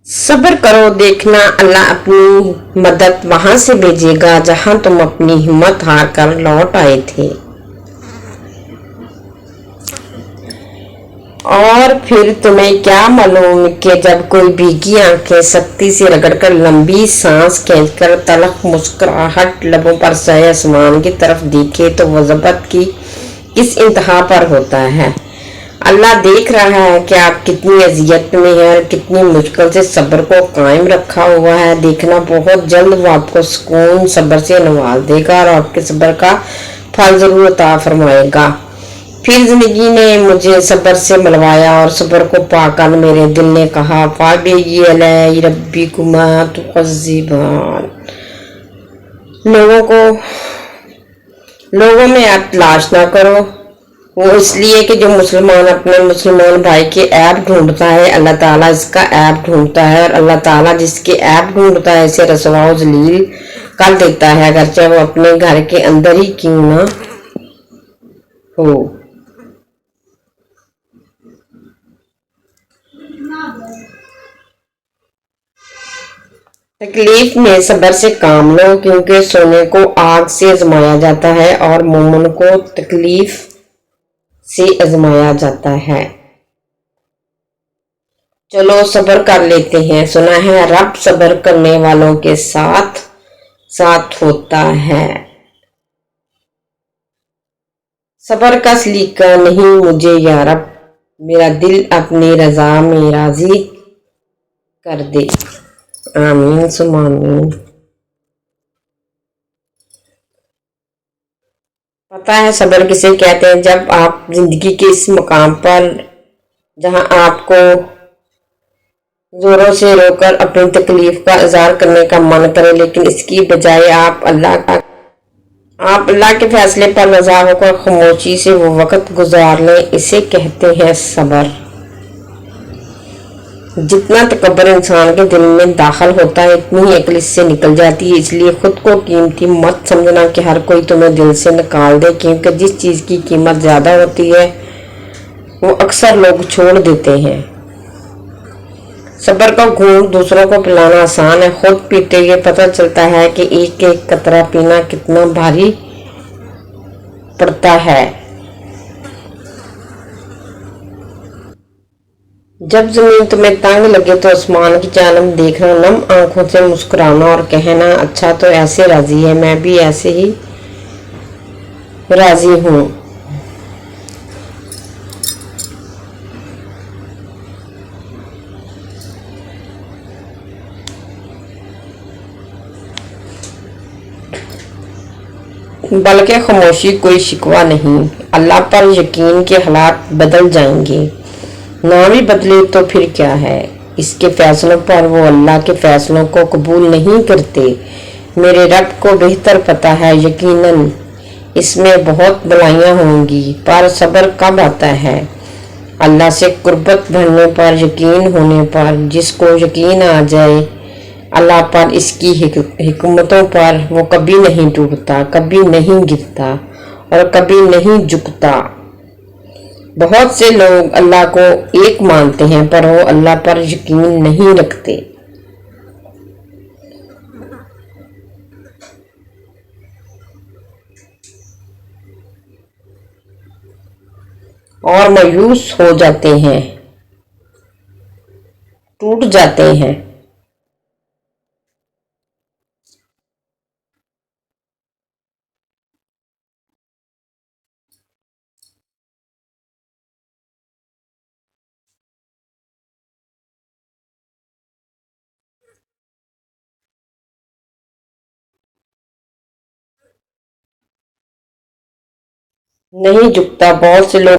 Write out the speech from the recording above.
सब्र करो, देखना अल्लाह अपनी मदद वहां से भेजेगा जहां तुम अपनी हिम्मत हार कर लौट आए थे। और फिर तुम्हें क्या मालूम कि जब कोई भीगी आंखें सख्ती से रगड़कर लंबी सांस खींचकर तलख मुस्कुराहट लबों पर सहे आसमान की तरफ देखे तो वो ज़बत की किस इंतहा पर होता है। अल्लाह देख रहा है कि आप कितनी अजियत में हैं और कितनी मुश्किल से सब्र को कायम रखा हुआ है। देखना बहुत जल्द वो आपको सुकून सब्र से नवाज देगा और आपके सब्र का फल जरूर अता फरमाएगा। फिर जिंदगी ने मुझे सब्र से मिलवाया और सब्र को पाकर मेरे दिल ने कहा, फाबी अलैहि रब्बिकुमा तुकज़्ज़िबान। लोगों में आप तलाश ना करो। वो इसलिए कि जो मुसलमान अपने मुसलमान भाई के ऐब ढूंढता है, अल्लाह ताला इसका ऐब ढूंढता है, और अल्लाह ताला जिसके ऐब ढूंढता है इसे रसवा व जलील कर देता है, अगरचे वो अपने घर के अंदर ही क्यों ना हो। तकलीफ में सब्र से काम लो, क्योंकि सोने को आग से आजमाया जाता है और मोमिन को तकलीफ से आजमाया जाता है। चलो सब्र कर लेते हैं। सुना है रब सब्र करने वालों के साथ साथ होता है। सब्र का सलीका नहीं मुझे या रब, मेरा दिल अपनी रजा में राजी कर दे। आमीन सुमा आमीन। पता है सब्र किसे कहते हैं? जब आप जिंदगी के इस मुकाम पर जहां आपको जोरों से रोकर अपनी तकलीफ का इजहार करने का मन करे, लेकिन इसकी बजाय आप अल्लाह के फैसले पर रजा होकर खामोशी से वो वक्त गुजार लें, इसे कहते हैं सब्र। जितना तकब्बर इंसान के दिल में दाखिल होता है इतनी ही अक्ल इससे निकल जाती है। इसलिए खुद को कीमती मत समझना कि हर कोई तुम्हें दिल से निकाल दे, क्योंकि जिस चीज़ की कीमत ज़्यादा होती है वो अक्सर लोग छोड़ देते हैं। सब्र का घूंट दूसरों को पिलाना आसान है, खुद पीते हुए पता चलता है कि एक एक कतरा पीना कितना भारी पड़ता है। जब जमीन तुम्हें तंग लगे तो आसमान की जानब देखना, नम आंखों से मुस्कुराना और कहना, अच्छा तो ऐसे राजी है, मैं भी ऐसे ही राजी हूँ। बल्कि खामोशी कोई शिकवा नहीं। अल्लाह पर यकीन के हालात बदल जाएंगे, ना भी बदले तो फिर क्या है। इसके फैसलों पर वो अल्लाह के फैसलों को कबूल नहीं करते। मेरे रब को बेहतर पता है, यकीनन इसमें बहुत भलाइयाँ होंगी। पर सब्र कब आता है? अल्लाह से कुर्बत बढ़ने पर, यकीन होने पर। जिसको यकीन आ जाए अल्लाह पर, इसकी हिकमतों पर, वो कभी नहीं टूटता, कभी नहीं गिरता और कभी नहीं झुकता। बहुत से लोग अल्लाह को एक मानते हैं पर वो अल्लाह पर यकीन नहीं रखते और मायूस हो जाते हैं, टूट जाते हैं। नहीं झुकता। बहुत से लोग